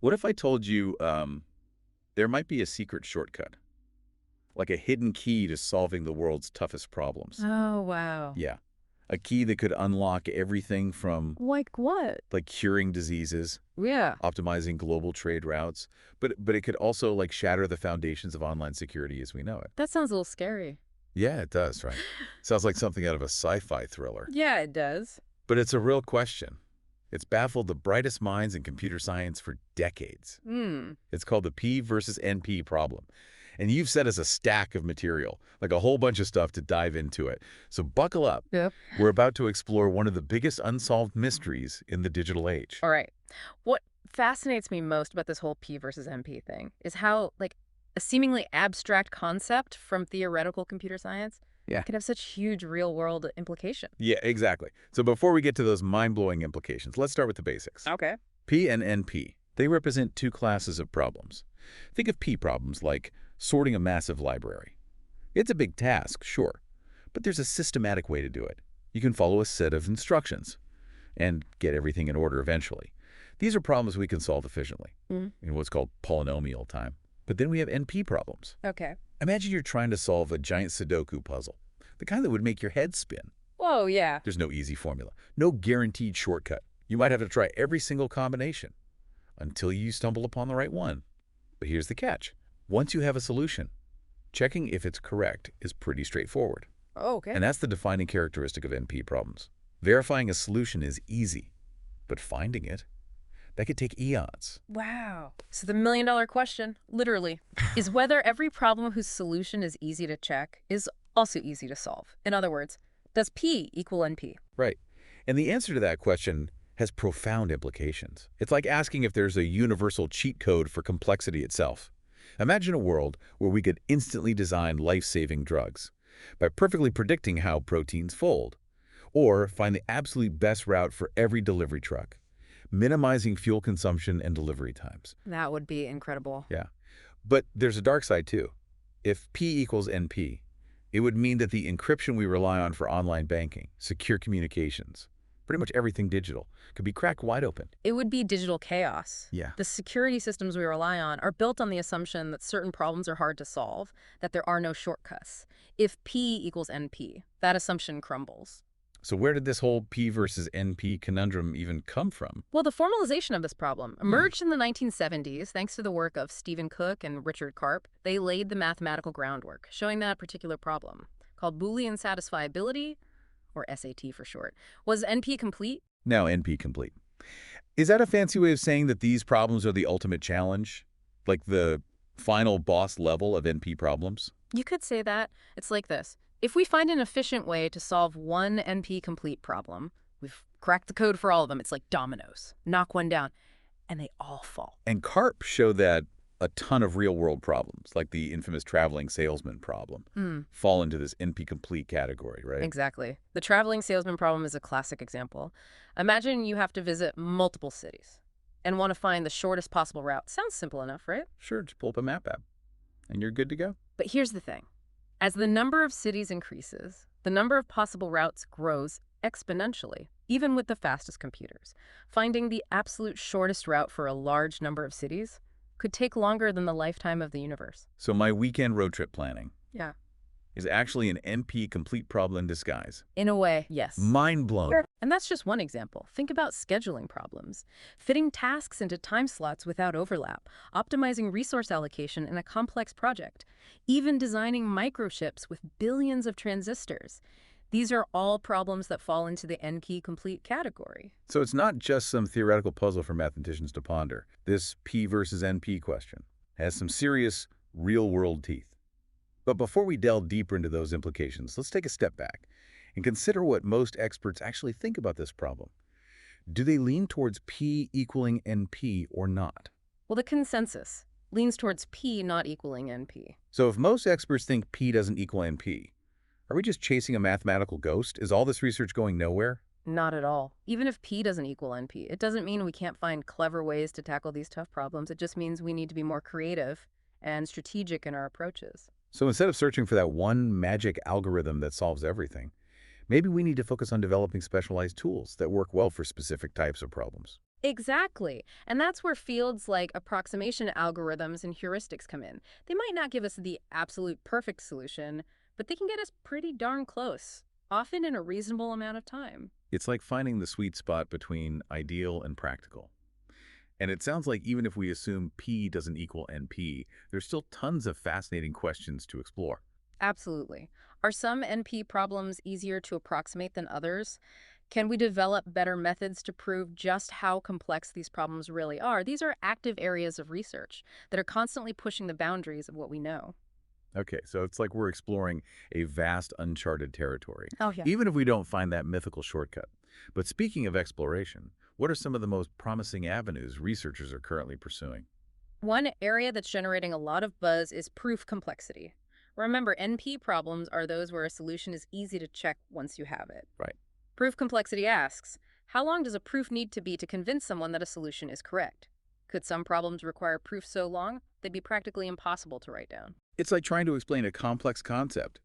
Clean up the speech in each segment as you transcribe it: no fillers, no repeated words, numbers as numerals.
What if I told you there might be a secret shortcut, like a hidden key to solving the world's toughest problems? Oh, wow. Yeah, a key that could unlock everything from Like what? like curing diseases, Yeah, optimizing global trade routes, but it could also like shatter the foundations of online security as we know it. that sounds a little scary. Yeah, it does, right? Sounds like something out of a sci-fi thriller. Yeah, it does. But it's a real question. It's baffled the brightest minds in computer science for decades. Hmm. It's called the P versus NP problem. And you've set us a stack of material, like a whole bunch of stuff to dive into it. So buckle up. Yep. We're about to explore one of the biggest unsolved mysteries in the digital age. All right. What fascinates me most about this whole P versus MP thing is how, like, a seemingly abstract concept from theoretical computer science Yeah. can have such huge real-world implications. Yeah, exactly. So before we get to those mind-blowing implications, let's start with the basics. Okay. P and NP, they represent two classes of problems. Think of P problems like sorting a massive library. It's a big task, sure, but there's a systematic way to do it. You can follow a set of instructions and get everything in order eventually. These are problems we can solve efficiently Mm. in what's called polynomial time. But then we have NP problems. Okay. Imagine you're trying to solve a giant Sudoku puzzle, the kind that would make your head spin. Whoa, yeah. There's no easy formula, no guaranteed shortcut. You might have to try every single combination until you stumble upon the right one. But here's the catch. Once you have a solution, checking if it's correct is pretty straightforward. Oh, okay. And that's the defining characteristic of NP problems. Verifying a solution is easy, but finding it, that could take eons. Wow. So the million-dollar question, literally, is whether every problem whose solution is easy to check is also easy to solve. In other words, does P equal NP? Right. And the answer to that question has profound implications. It's like asking if there's a universal cheat code for complexity itself. Imagine a world where we could instantly design life-saving drugs by perfectly predicting how proteins fold, or find the absolute best route for every delivery truck, minimizing fuel consumption and delivery times. That would be incredible. Yeah. But there's a dark side too. If P equals NP, it would mean that the encryption we rely on for online banking, secure communications, pretty much everything digital, could be cracked wide open. It would be digital chaos. Yeah. The security systems we rely on are built on the assumption that certain problems are hard to solve, that there are no shortcuts. If P equals NP, that assumption crumbles. So where did this whole P versus NP conundrum even come from? Well, the formalization of this problem emerged in the 1970s thanks to the work of Stephen Cook and Richard Karp. They laid the mathematical groundwork, showing that particular problem, called Boolean satisfiability, or SAT for short. Was NP complete? Now NP complete. Is that a fancy way of saying that these problems are the ultimate challenge? Like the final boss level of NP problems? You could say that. It's like this. If we find an efficient way to solve one NP-complete problem, we've cracked the code for all of them. It's like dominoes. Knock one down, and they all fall. And Karp showed that a ton of real-world problems, like the infamous traveling salesman problem, fall into this NP-complete category, right? Exactly. The traveling salesman problem is a classic example. Imagine you have to visit multiple cities and want to find the shortest possible route. Sounds simple enough, right? Sure, just pull up a map app, and you're good to go. But here's the thing. As the number of cities increases, the number of possible routes grows exponentially, even with the fastest computers. Finding the absolute shortest route for a large number of cities could take longer than the lifetime of the universe. So my weekend road trip planning Yeah. is actually an NP-complete problem in disguise. In a way, yes. Mind blown. And that's just one example. Think about scheduling problems, fitting tasks into time slots without overlap, optimizing resource allocation in a complex project, even designing microchips with billions of transistors. These are all problems that fall into the NP-complete category. So it's not just some theoretical puzzle for mathematicians to ponder. This P versus NP question has some serious real-world teeth. But before we delve deeper into those implications, let's take a step back and consider what most experts actually think about this problem. Do they lean towards P equaling NP or not? Well, the consensus leans towards P not equaling NP. So if most experts think P doesn't equal NP, are we just chasing a mathematical ghost? Is all this research going nowhere? Not at all. Even if P doesn't equal NP, it doesn't mean we can't find clever ways to tackle these tough problems. It just means we need to be more creative and strategic in our approaches. So instead of searching for that one magic algorithm that solves everything, maybe we need to focus on developing specialized tools that work well for specific types of problems. Exactly. And that's where fields like approximation algorithms and heuristics come in. They might not give us the absolute perfect solution, but they can get us pretty darn close, often in a reasonable amount of time. It's like finding the sweet spot between ideal and practical. And it sounds like even if we assume P doesn't equal NP, there's still tons of fascinating questions to explore. Absolutely. Are some NP problems easier to approximate than others? Can we develop better methods to prove just how complex these problems really are? These are active areas of research that are constantly pushing the boundaries of what we know. Okay, so it's like we're exploring a vast uncharted territory, Oh, yeah. even if we don't find that mythical shortcut. But speaking of exploration, what are some of the most promising avenues researchers are currently pursuing? One area that's generating a lot of buzz is proof complexity. Remember, NP problems are those where a solution is easy to check once you have it. Right. Proof complexity asks, how long does a proof need to be to convince someone that a solution is correct? Could some problems require proof so long they'd be practically impossible to write down? It's like trying to explain a complex concept,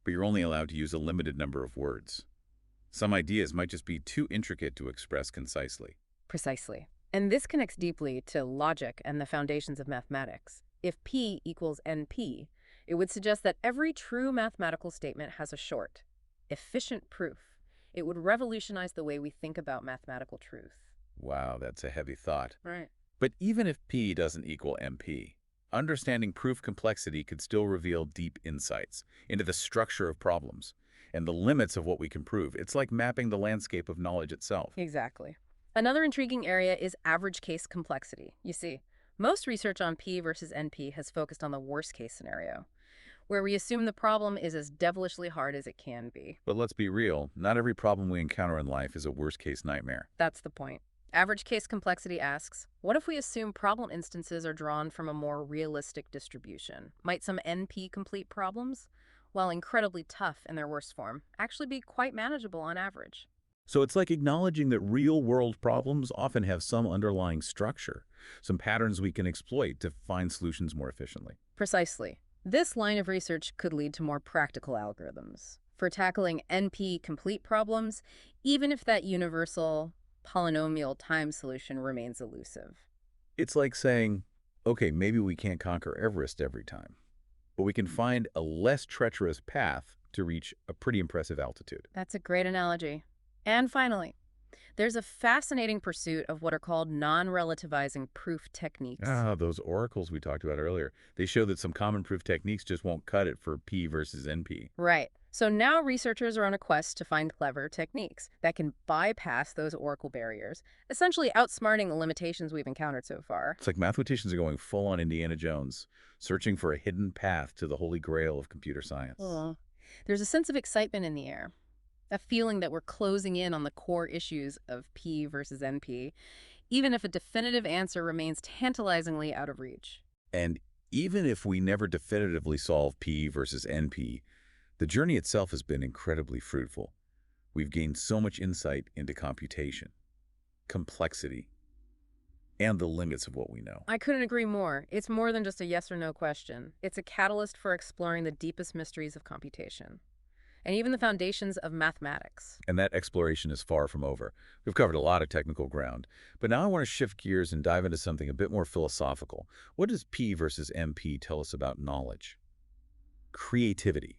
but you're only allowed to use a limited number of words. Some ideas might just be too intricate to express concisely. Precisely. And this connects deeply to logic and the foundations of mathematics. If P equals NP, it would suggest that every true mathematical statement has a short, efficient proof. It would revolutionize the way we think about mathematical truth. Wow, that's a heavy thought. Right. But even if P doesn't equal MP, understanding proof complexity could still reveal deep insights into the structure of problems and the limits of what we can prove. It's like mapping the landscape of knowledge itself. Exactly. Another intriguing area is average case complexity. You see, most research on P versus NP has focused on the worst case scenario, where we assume the problem is as devilishly hard as it can be. But let's be real, not every problem we encounter in life is a worst-case nightmare. That's the point. Average case complexity asks, what if we assume problem instances are drawn from a more realistic distribution? Might some NP-complete problems, while incredibly tough in their worst form, actually be quite manageable on average? So it's like acknowledging that real-world problems often have some underlying structure, some patterns we can exploit to find solutions more efficiently. Precisely. This line of research could lead to more practical algorithms for tackling NP-complete problems, even if that universal polynomial time solution remains elusive. It's like saying, okay, maybe we can't conquer Everest every time, but we can find a less treacherous path to reach a pretty impressive altitude. That's a great analogy. And finally, there's a fascinating pursuit of what are called non-relativizing proof techniques. Ah, those oracles we talked about earlier. They show that some common proof techniques just won't cut it for P versus NP. Right. So now researchers are on a quest to find clever techniques that can bypass those oracle barriers, essentially outsmarting the limitations we've encountered so far. It's like mathematicians are going full on Indiana Jones, searching for a hidden path to the holy grail of computer science. There's a sense of excitement in the air, a feeling that we're closing in on the core issues of P versus NP, even if a definitive answer remains tantalizingly out of reach. And even if we never definitively solve P versus NP, the journey itself has been incredibly fruitful. We've gained so much insight into computation, complexity, and the limits of what we know. I couldn't agree more. It's more than just a yes or no question. It's a catalyst for exploring the deepest mysteries of computation, and even the foundations of mathematics. And that exploration is far from over. We've covered a lot of technical ground, but now I want to shift gears and dive into something a bit more philosophical. What does P versus MP tell us about knowledge, creativity,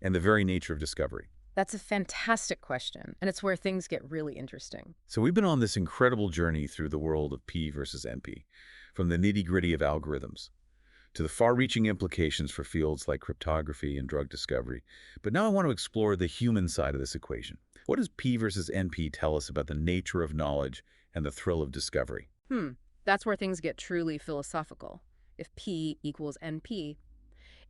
and the very nature of discovery? That's a fantastic question, and it's where things get really interesting. So we've been on this incredible journey through the world of P versus NP, from the nitty-gritty of algorithms to the far-reaching implications for fields like cryptography and drug discovery. But now I want to explore the human side of this equation. What does P versus NP tell us about the nature of knowledge and the thrill of discovery? That's where things get truly philosophical. If P equals NP,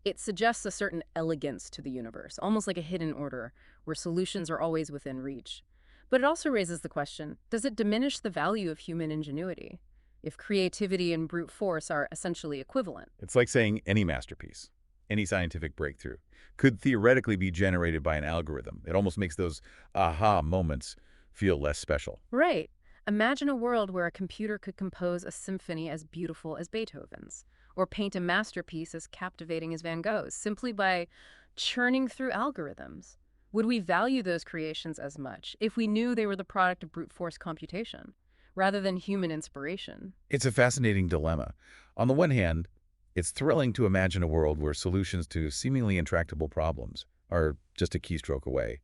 it suggests a certain elegance to the universe, almost like a hidden order, where solutions are always within reach. But it also raises the question, does it diminish the value of human ingenuity? If creativity and brute force are essentially equivalent. It's like saying any masterpiece, any scientific breakthrough, could theoretically be generated by an algorithm. It almost makes those aha moments feel less special. Right. Imagine a world where a computer could compose a symphony as beautiful as Beethoven's, or paint a masterpiece as captivating as Van Gogh's, simply by churning through algorithms. Would we value those creations as much if we knew they were the product of brute force computation? rather than human inspiration. It's a fascinating dilemma. On the one hand, it's thrilling to imagine a world where solutions to seemingly intractable problems are just a keystroke away.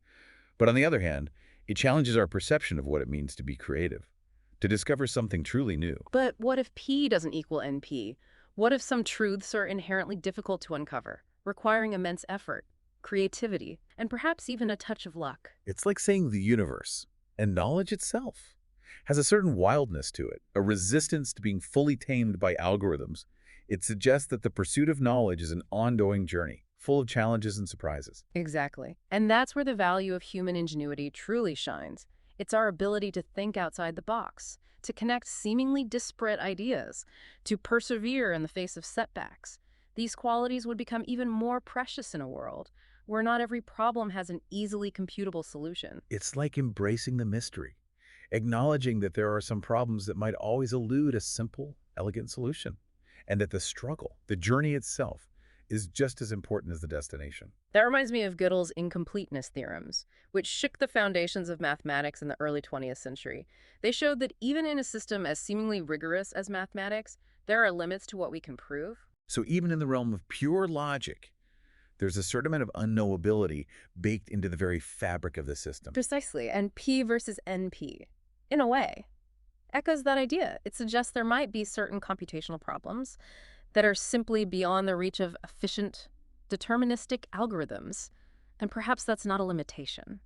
But on the other hand, it challenges our perception of what it means to be creative, to discover something truly new. But what if P doesn't equal NP? What if some truths are inherently difficult to uncover, requiring immense effort, creativity, and perhaps even a touch of luck? It's like saying the universe, and knowledge itself, has a certain wildness to it, a resistance to being fully tamed by algorithms. It suggests that the pursuit of knowledge is an ongoing journey, full of challenges and surprises. Exactly. And that's where the value of human ingenuity truly shines. It's our ability to think outside the box, to connect seemingly disparate ideas, to persevere in the face of setbacks. These qualities would become even more precious in a world where not every problem has an easily computable solution. It's like embracing the mystery, acknowledging that there are some problems that might always elude a simple, elegant solution, and that the struggle, the journey itself, is just as important as the destination. That reminds me of Gödel's incompleteness theorems, which shook the foundations of mathematics in the early 20th century. They showed that even in a system as seemingly rigorous as mathematics, there are limits to what we can prove. So even in the realm of pure logic, there's a certain amount of unknowability baked into the very fabric of the system. Precisely, and P versus NP, in a way, echoes that idea. It suggests there might be certain computational problems that are simply beyond the reach of efficient, deterministic algorithms. And perhaps that's not a limitation,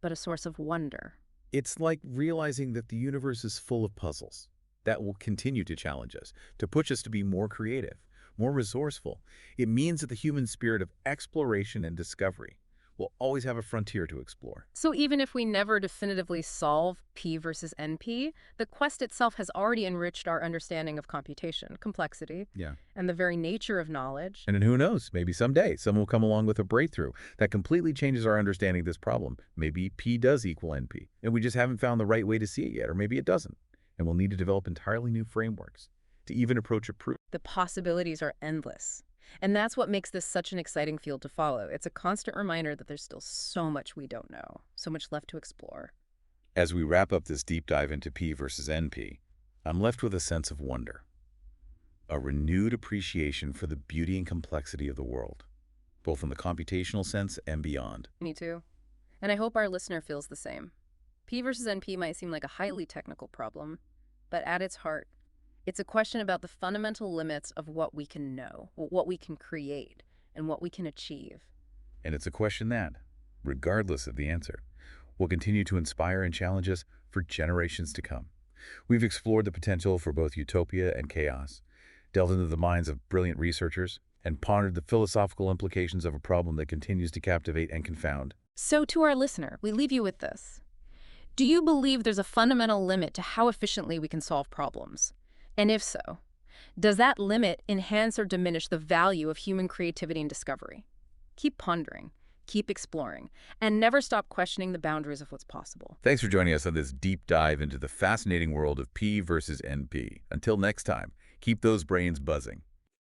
but a source of wonder. It's like realizing that the universe is full of puzzles that will continue to challenge us, to push us to be more creative, more resourceful. It means that the human spirit of exploration and discovery will always have a frontier to explore. So even if we never definitively solve P versus NP, the quest itself has already enriched our understanding of computation, complexity, Yeah. and the very nature of knowledge. And then who knows, maybe someday someone will come along with a breakthrough that completely changes our understanding of this problem. Maybe P does equal NP, and we just haven't found the right way to see it yet, or maybe it doesn't. And we'll need to develop entirely new frameworks to even approach a proof. The possibilities are endless. And that's what makes this such an exciting field to follow. It's a constant reminder that there's still so much we don't know, so much left to explore. As we wrap up this deep dive into P versus NP, I'm left with a sense of wonder, a renewed appreciation for the beauty and complexity of the world, both in the computational sense and beyond. Me too. And I hope our listener feels the same. P versus NP might seem like a highly technical problem, but at its heart, it's a question about the fundamental limits of what we can know, what we can create, and what we can achieve. And it's a question that, regardless of the answer, will continue to inspire and challenge us for generations to come. We've explored the potential for both utopia and chaos, delved into the minds of brilliant researchers, and pondered the philosophical implications of a problem that continues to captivate and confound. So to our listener, we leave you with this. Do you believe there's a fundamental limit to how efficiently we can solve problems? And if so, does that limit enhance or diminish the value of human creativity and discovery? Keep pondering, keep exploring, and never stop questioning the boundaries of what's possible. Thanks for joining us on this deep dive into the fascinating world of P versus NP. Until next time, keep those brains buzzing.